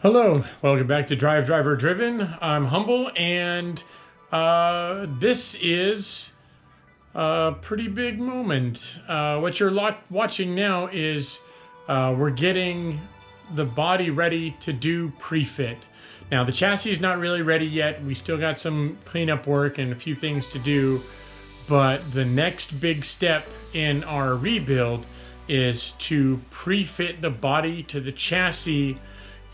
Hello, welcome back to DriveDriverDriven. I'm Humble, and this is a pretty big moment. What you're watching now is we're getting the body ready to do pre-fit. Now, the chassis is not really ready yet. We still got some cleanup work and a few things to do, but the next big step in our rebuild is to pre-fit the body to the chassis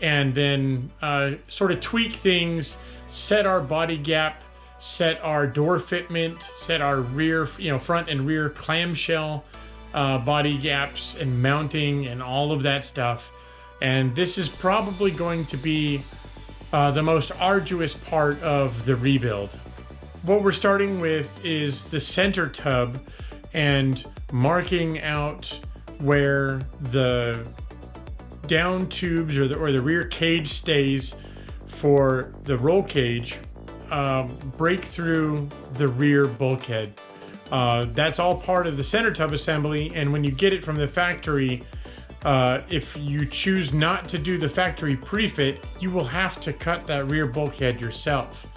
and then sort of tweak things, set our body gap, set our door fitment, set our rear, front and rear clamshell body gaps and mounting and all of that stuff. And this is probably going to be the most arduous part of the rebuild. What we're starting with is the center tub and marking out where the down tubes or the rear cage stays for the roll cage break through the rear bulkhead. That's all part of the center tub assembly, and when you get it from the factory, if you choose not to do the factory pre-fit, you will have to cut that rear bulkhead yourself.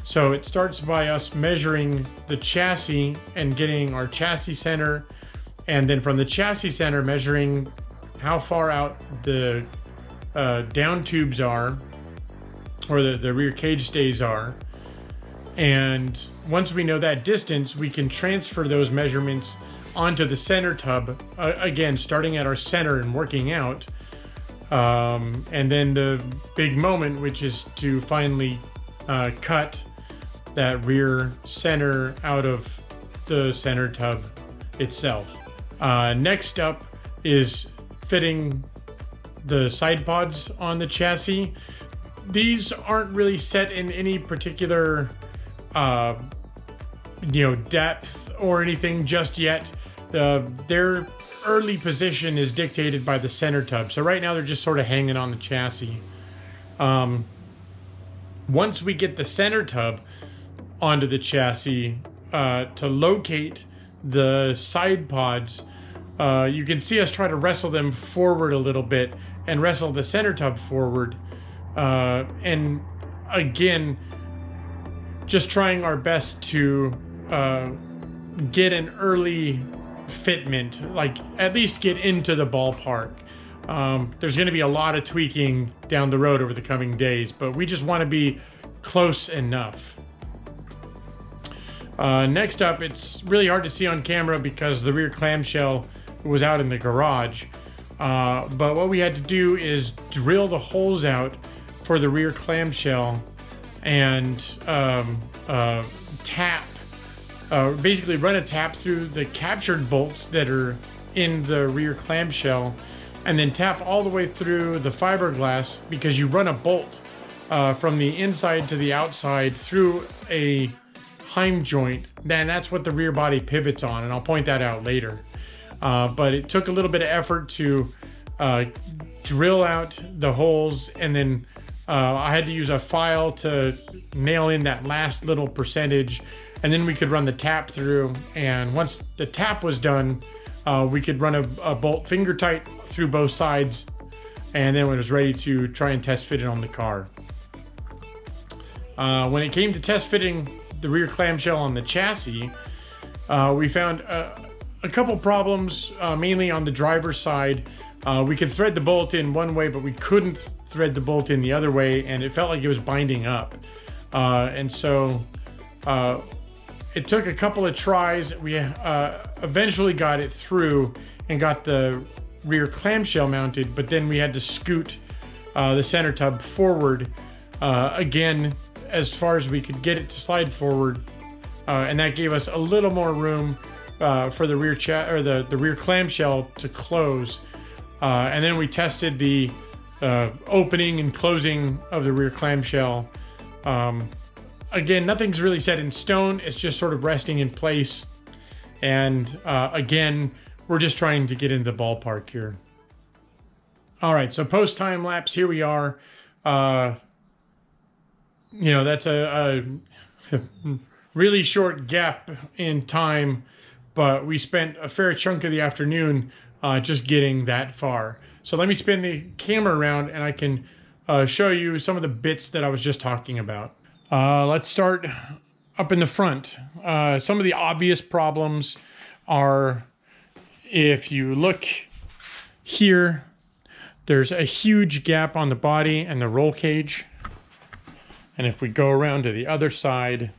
So it starts by us measuring the chassis and getting our chassis center, and then from the chassis center measuring how far out the down tubes are, or the rear cage stays are. And once we know that distance, we can transfer those measurements onto the center tub, again starting at our center and working out. And then the big moment, which is to finally cut that rear center out of the center tub itself. Next up is fitting the side pods on the chassis. These aren't really set in any particular depth or anything just yet. Their early position is dictated by the center tub, so right now they're just sort of hanging on the chassis. Once we get the center tub onto the chassis, to locate the side pods, you can see us try to wrestle them forward a little bit and wrestle the center tub forward. And again, just trying our best to get an early fitment, like at least get into the ballpark. There's going to be a lot of tweaking down the road over the coming days, but we just want to be close enough. Next up, it's really hard to see on camera because the rear clamshell was out in the garage, but what we had to do is drill the holes out for the rear clamshell and basically run a tap through the captured bolts that are in the rear clamshell, and then tap all the way through the fiberglass, because you run a bolt from the inside to the outside through a Heim joint. Then that's what the rear body pivots on, and I'll point that out later. But it took a little bit of effort to drill out the holes, and then I had to use a file to nail in that last little percentage, and then we could run the tap through. And once the tap was done, we could run a bolt finger tight through both sides, and then it was ready to try and test fit it on the car. When it came to test fitting the rear clamshell on the chassis, we found a couple problems, mainly on the driver's side. We could thread the bolt in one way, but we couldn't thread the bolt in the other way, and it felt like it was binding up. And so it took a couple of tries. We eventually got it through and got the rear clamshell mounted, but then we had to scoot the center tub forward again as far as we could get it to slide forward, and that gave us a little more room for the rear the rear clamshell to close. And then we tested the opening and closing of the rear clamshell. Again, nothing's really set in stone. It's just sort of resting in place. And again, we're just trying to get into the ballpark here. All right, so post time lapse, here we are. That's a really short gap in time, but we spent a fair chunk of the afternoon just getting that far. So let me spin the camera around and I can show you some of the bits that I was just talking about. Let's start up in the front. Some of the obvious problems are, if you look here, there's a huge gap on the body and the roll cage. And if we go around to the other side,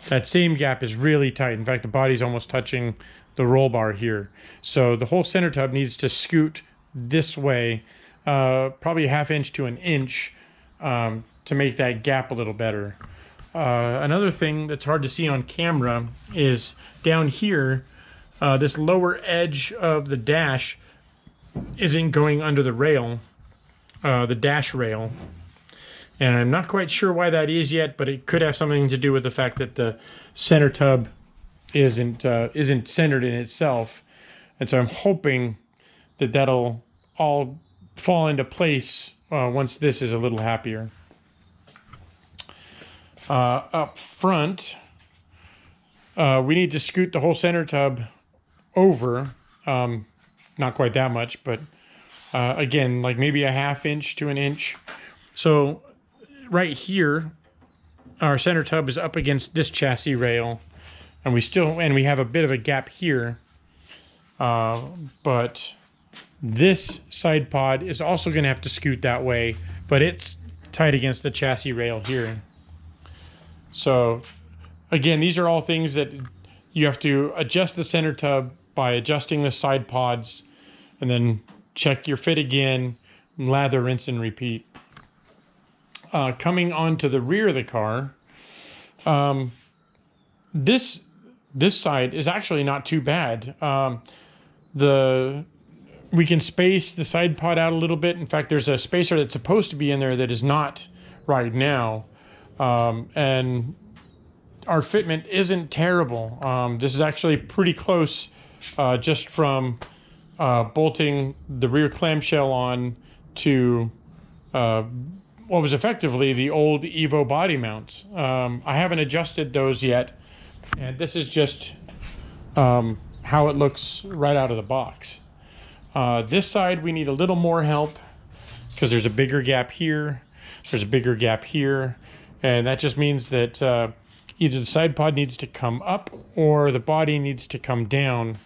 that same gap is really tight. In fact, the body's almost touching the roll bar here. So the whole center tub needs to scoot this way, probably a ½ inch to an inch, to make that gap a little better. Another thing that's hard to see on camera is down here, this lower edge of the dash isn't going under the rail, the dash rail. And I'm not quite sure why that is yet, but it could have something to do with the fact that the center tub isn't centered in itself. And so I'm hoping that that'll all fall into place once this is a little happier. Up front, we need to scoot the whole center tub over. Not quite that much, but again, like maybe a ½ inch to an inch. So right here, our center tub is up against this chassis rail, and we have a bit of a gap here. But this side pod is also going to have to scoot that way, but it's tight against the chassis rail here. So again, these are all things that you have to adjust the center tub by adjusting the side pods, and then check your fit again, lather, rinse, and repeat. Coming onto the rear of the car, this side is actually not too bad. We can space the side pod out a little bit. In fact, there's a spacer that's supposed to be in there that is not right now. And our fitment isn't terrible. This is actually pretty close, just from bolting the rear clamshell on to what was effectively the old Evo body mounts. I haven't adjusted those yet, and this is just how it looks right out of the box. This side we need a little more help because there's a bigger gap here, there's a bigger gap here, and that just means that either the side pod needs to come up or the body needs to come down,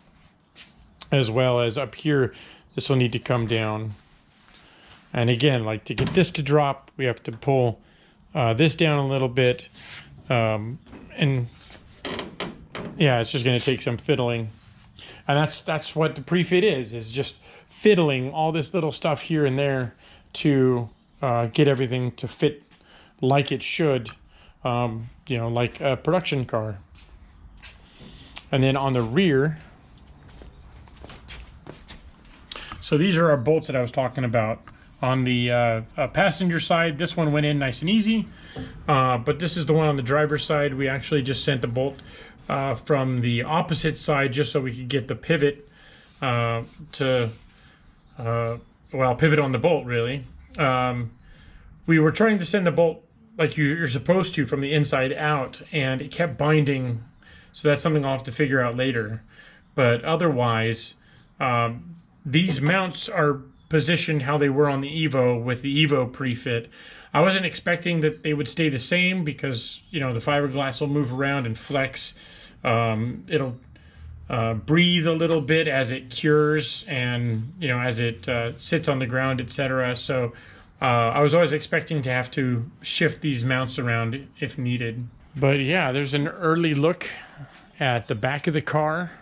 as well as up here this will need to come down. And again, like to get this to drop, we have to pull this down a little bit. And yeah, it's just going to take some fiddling. And that's what the pre-fit is just fiddling all this little stuff here and there to get everything to fit like it should, like a production car. And then on the rear, so these are our bolts that I was talking about. On the passenger side, this one went in nice and easy, but this is the one on the driver's side. We actually just sent the bolt from the opposite side just so we could get the pivot pivot on the bolt, really. We were trying to send the bolt like you're supposed to from the inside out, and it kept binding, so that's something I'll have to figure out later. But otherwise, these mounts are positioned how they were on the Evo with the Evo pre-fit. I wasn't expecting that they would stay the same because, the fiberglass will move around and flex. It'll breathe a little bit as it cures and, as it sits on the ground, etc. So I was always expecting to have to shift these mounts around if needed. But yeah, there's an early look at the back of the car.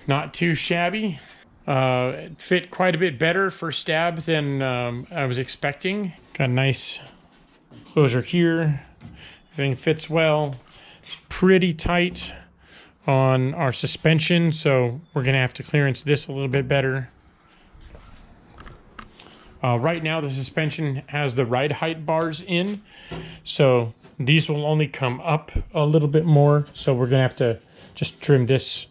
Not too shabby. It fit quite a bit better for stab than I was expecting. Got a nice closure here. Everything fits well. Pretty tight on our suspension, so we're going to have to clearance this a little bit better. Right now the suspension has the ride height bars in, so these will only come up a little bit more, so we're going to have to just trim this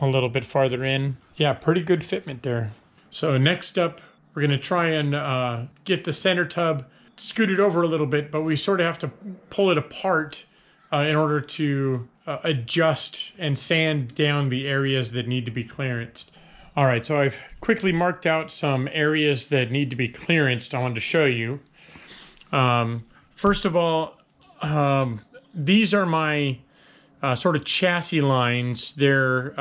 a little bit farther in. Yeah, pretty good fitment there. So next up, we're going to try and get the center tub scooted over a little bit, but we sort of have to pull it apart in order to adjust and sand down the areas that need to be clearanced. All right, so I've quickly marked out some areas that need to be clearanced I wanted to show you. First of all, these are my sort of chassis lines. They're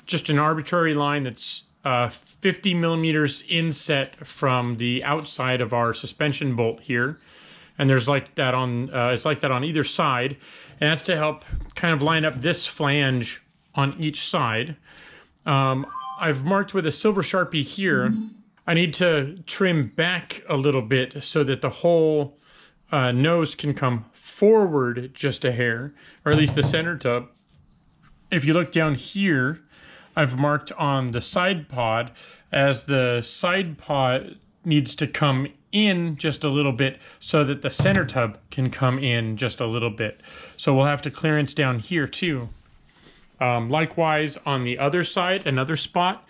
just an arbitrary line that's 50 millimeters inset from the outside of our suspension bolt here. And there's like that on, it's like that on either side. And that's to help kind of line up this flange on each side. I've marked with a silver Sharpie here. I need to trim back a little bit so that the whole nose can come forward just a hair, or at least the center tub. If you look down here, I've marked on the side pod as the side pod needs to come in just a little bit so that the center tub can come in just a little bit. So we'll have to clearance down here too. Likewise, on the other side, another spot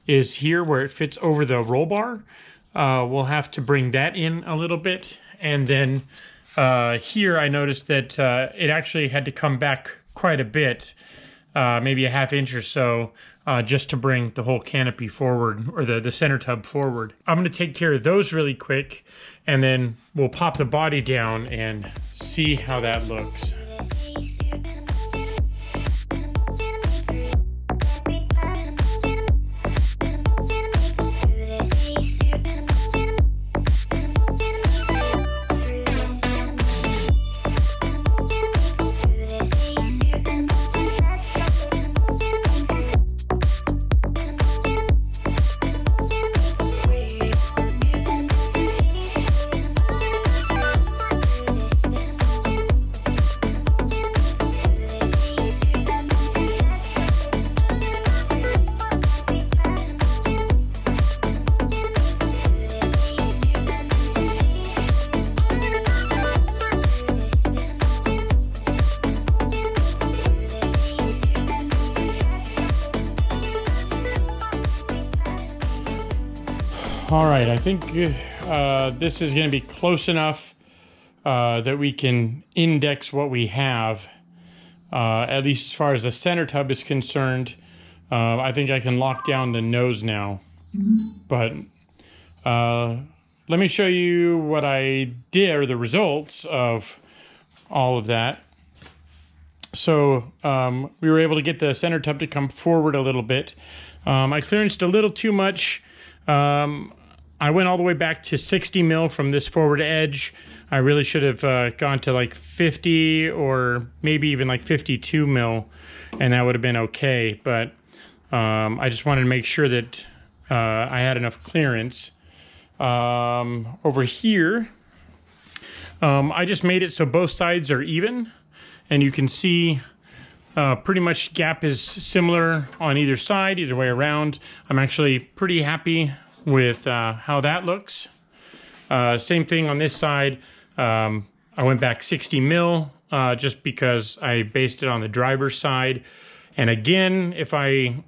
is here where it fits over the roll bar. We'll have to bring that in a little bit. And then here I noticed that it actually had to come back quite a bit, maybe a ½ inch or so, just to bring the whole canopy forward, or the center tub forward. I'm going to take care of those really quick, and then we'll pop the body down and see how that looks. All right, I think this is going to be close enough that we can index what we have, at least as far as the center tub is concerned. I think I can lock down the nose now. But let me show you what I did, or the results of all of that. So we were able to get the center tub to come forward a little bit. I clearanced a little too much. I went all the way back to 60 mil from this forward edge. I really should have gone to like 50 or maybe even like 52 mil, and that would have been okay. But I just wanted to make sure that I had enough clearance. Over here, I just made it so both sides are even, and you can see pretty much gap is similar on either side, either way around. I'm actually pretty happy with how that looks. Same thing on this side. I went back 60 mil just because I based it on the driver's side. And again, if I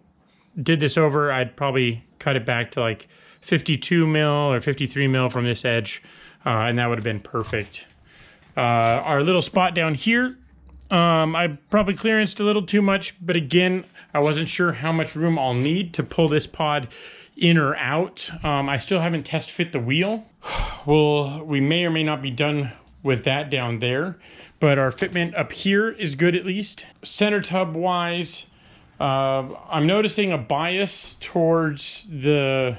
did this over, I'd probably cut it back to like 52 mil or 53 mil from this edge, and that would have been perfect. Our little spot down here, I probably clearanced a little too much, but again, I wasn't sure how much room I'll need to pull this pod in or out. I still haven't test fit the wheel. Well, we may or may not be done with that down there, but our fitment up here is good at least. Center tub wise, I'm noticing a bias towards the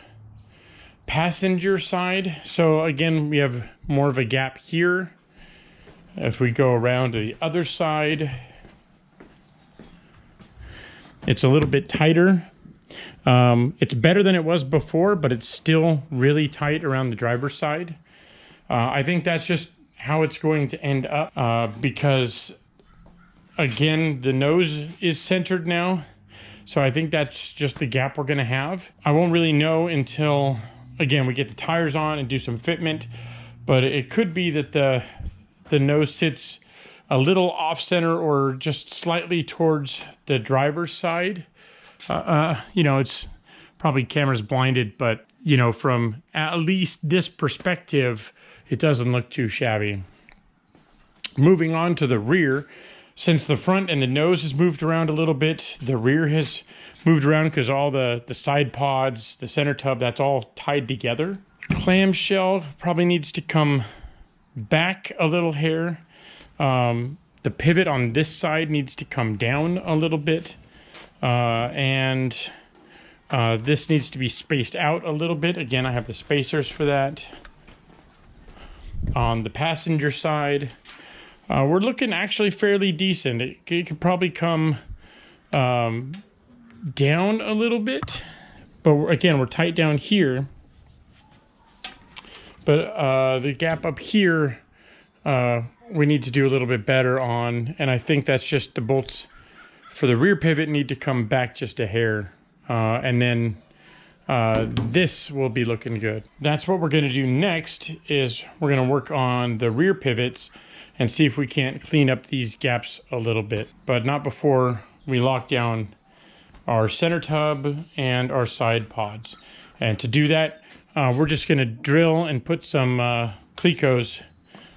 passenger side. So again, we have more of a gap here. If we go around to the other side, it's a little bit tighter. It's better than it was before, but it's still really tight around the driver's side. I think that's just how it's going to end up, because again, the nose is centered now. So I think that's just the gap we're going to have. I won't really know until, again, we get the tires on and do some fitment, but it could be that the nose sits a little off center or just slightly towards the driver's side. You know, it's probably camera's blinded, but you know, from at least this perspective, it doesn't look too shabby. Moving on to the rear. Since the front and the nose has moved around a little bit, the rear has moved around because all the side pods, the center tub, that's all tied together. Clamshell probably needs to come back a little hair. The pivot on this side needs to come down a little bit. And this needs to be spaced out a little bit. Again, I have the spacers for that. On the passenger side, we're looking actually fairly decent. It could probably come down a little bit, but again, we're tight down here. But the gap up here, we need to do a little bit better on, and I think that's just the bolts for the rear pivot need to come back just a hair, and then this will be looking good. That's what we're going to do next. Is we're going to work on the rear pivots and see if we can't clean up these gaps a little bit, but not before we lock down our center tub and our side pods. And to do that, we're just going to drill and put some clecos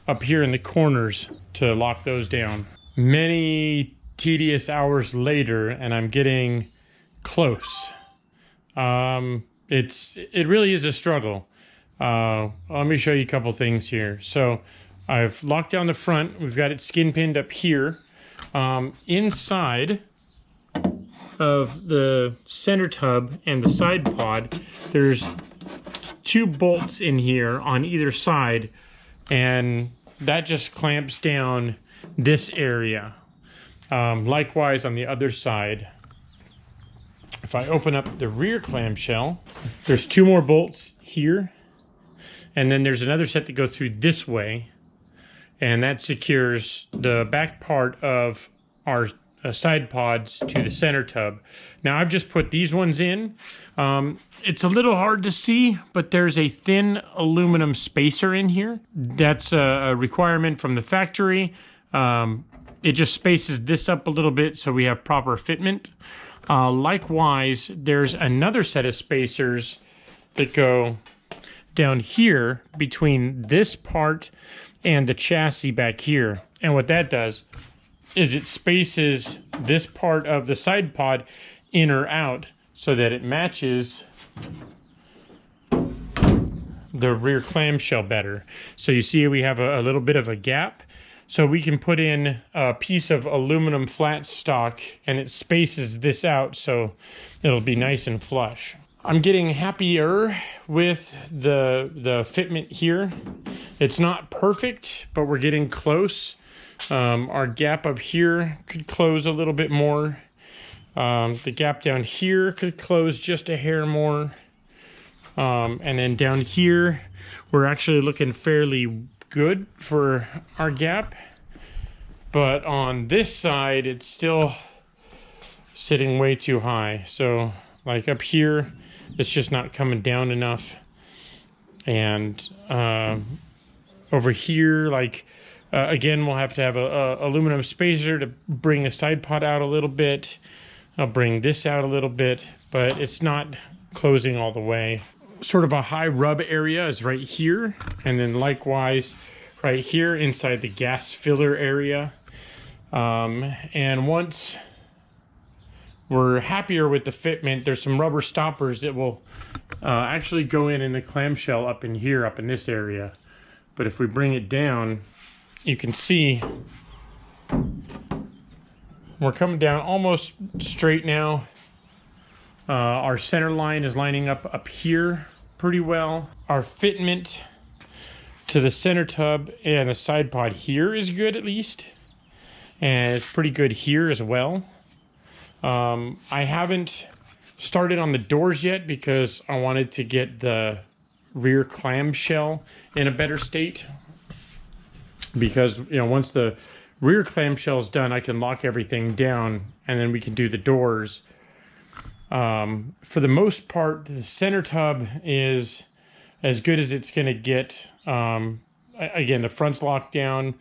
up here in the corners to lock those down. Many tedious hours later, and I'm getting close. It really is a struggle. Let me show you a couple things here. So I've locked down the front. We've got it skin pinned up here. Inside of the center tub and the side pod, there's 2 bolts in here on either side, and that just clamps down this area. Likewise on the other side. If I open up the rear clamshell, there's 2 more bolts here, and then there's another set that go through this way, and that secures the back part of our side pods to the center tub. Now I've just put these ones in. It's a little hard to see, but there's a thin aluminum spacer in here. That's a requirement from the factory. It just spaces this up a little bit so we have proper fitment. Likewise, there's another set of spacers that go down here between this part and the chassis back here. And what that does is it spaces this part of the side pod in or out so that it matches the rear clamshell better. So you see we have a little bit of a gap. So we can put in a piece of aluminum flat stock and it spaces this out so it'll be nice and flush. I'm getting happier with the fitment here. It's not perfect, but we're getting close. Our gap up here could close a little bit more. The gap down here could close just a hair more. And then down here, we're actually looking fairly good for our gap. But on this side, it's still sitting way too high. So like up here, it's just not coming down enough. And over here, like again, we'll have to have a aluminum spacer to bring the side pod out a little bit. I'll bring this out a little bit, but it's not closing all the way. Sort of a high rub area is right here, and then likewise right here inside the gas filler area. And once we're happier with the fitment, there's some rubber stoppers that will actually go in the clamshell up in here, up in this area. But if we bring it down, you can see we're coming down almost straight now. Our center line is lining up here pretty well. Our fitment to the center tub and the side pod here is good at least. And it's pretty good here as well. I haven't started on the doors yet because I wanted to get the rear clamshell in a better state. Because, you know, once the rear clamshell is done, I can lock everything down and then we can do the doors. For the most part, the center tub is as good as it's going to get. Again, the front's locked down.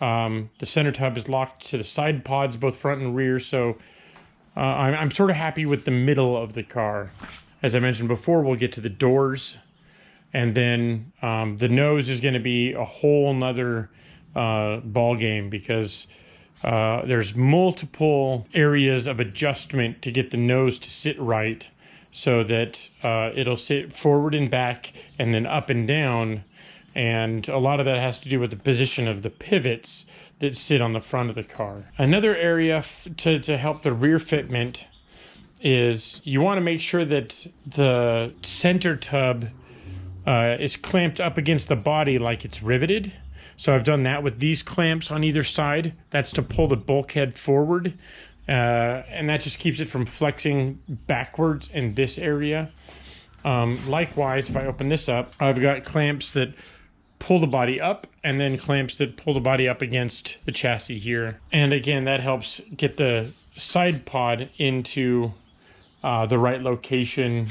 The center tub is locked to the side pods, both front and rear. So I'm sort of happy with the middle of the car. As I mentioned before, we'll get to the doors. And then the nose is going to be a whole nother ball game because there's multiple areas of adjustment to get the nose to sit right, so that it'll sit forward and back and then up and down. And a lot of that has to do with the position of the pivots that sit on the front of the car. Another area to help the rear fitment is you want to make sure that the center tub is clamped up against the body like it's riveted. So I've done that with these clamps on either side. That's to pull the bulkhead forward. And that just keeps it from flexing backwards in this area. Likewise, if I open this up, I've got clamps that pull the body up, and then clamps that pull the body up against the chassis here. And again, that helps get the side pod into the right location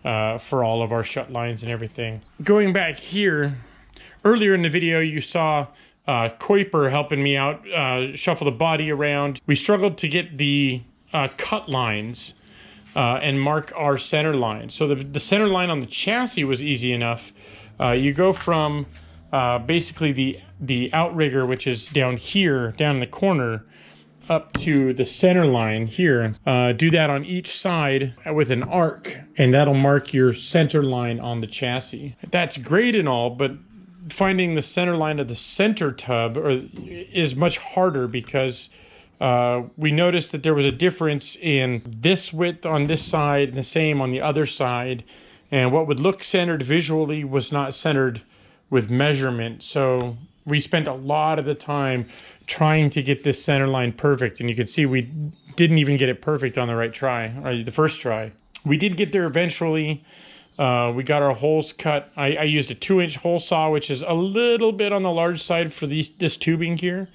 for all of our shut lines and everything. Going back here, earlier in the video you saw Kuiper helping me out shuffle the body around. We struggled to get the cut lines and mark our center line. So the center line on the chassis was easy enough. You go from basically the outrigger, which is down here, down in the corner, up to the center line here. Do that on each side with an arc, and that'll mark your center line on the chassis. That's great and all, but finding the center line of the center tub is much harder, because we noticed that there was a difference in this width on this side and the same on the other side, and what would look centered visually was not centered with measurement. So we spent a lot of the time trying to get this center line perfect, and you can see we didn't even get it perfect on the right try, or the first try. We did get there eventually. We got our holes cut. I used a 2-inch hole saw, which is a little bit on the large side for this tubing here,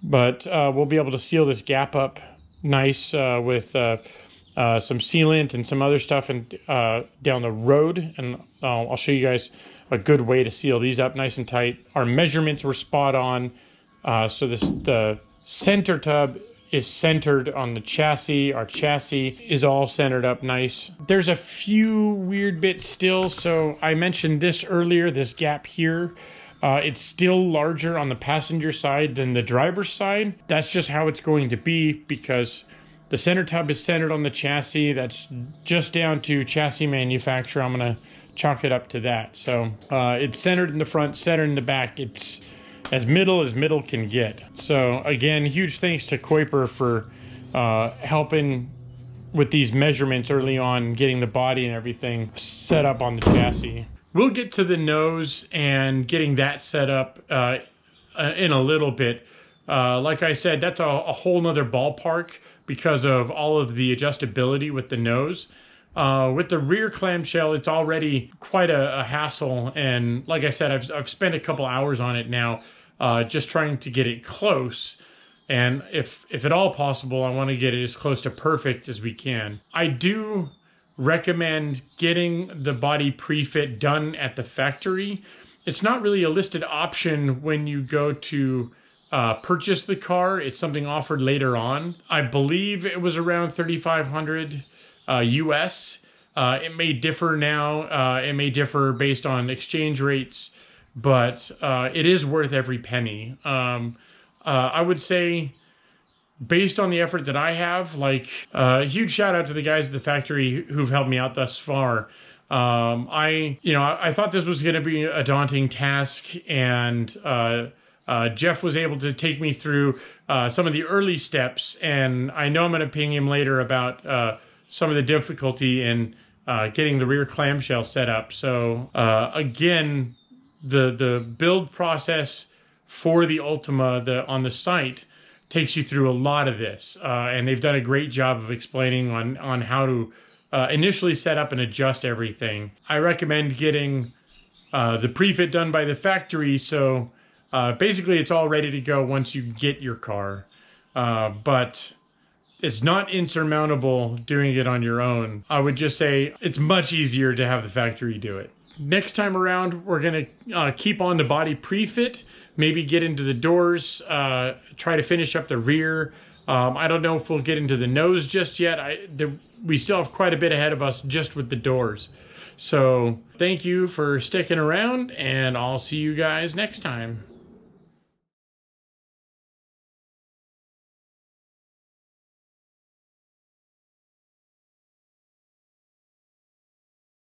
but we'll be able to seal this gap up nice with some sealant and some other stuff down the road, and I'll show you guys a good way to seal these up nice and tight. Our measurements were spot on, so the center tub is centered on the chassis. Our chassis is all centered up nice. There's a few weird bits still. So I mentioned this earlier, this gap here. It's still larger on the passenger side than the driver's side. That's just how it's going to be, because the center tub is centered on the chassis. That's just down to chassis manufacturer. I'm gonna chalk it up to that. So it's centered in the front, centered in the back. It's as middle can get. So again, huge thanks to Kuiper for helping with these measurements early on, getting the body and everything set up on the chassis. We'll get to the nose and getting that set up in a little bit. Like I said, that's a whole nother ballpark because of all of the adjustability with the nose. With the rear clamshell, it's already quite a hassle, and like I said, I've spent a couple hours on it now, just trying to get it close, and if at all possible, I want to get it as close to perfect as we can. I do recommend getting the body pre-fit done at the factory. It's not really a listed option when you go to purchase the car. It's something offered later on. I believe it was around $3,500 US. It may differ now. It may differ based on exchange rates, but it is worth every penny. I would say, based on the effort that I have, huge shout out to the guys at the factory who've helped me out thus far. I thought this was going to be a daunting task, and Jeff was able to take me through some of the early steps, and I know I'm going to ping him later about some of the difficulty in getting the rear clamshell set up. So again, the build process for the Ultima on the site takes you through a lot of this, and they've done a great job of explaining on how to initially set up and adjust everything. I recommend getting the pre-fit done by the factory, so basically it's all ready to go once you get your car, but it's not insurmountable doing it on your own. I would just say it's much easier to have the factory do it. Next time around, we're going to keep on the body pre-fit, maybe get into the doors, try to finish up the rear. I don't know if we'll get into the nose just yet. We still have quite a bit ahead of us just with the doors. So thank you for sticking around, and I'll see you guys next time.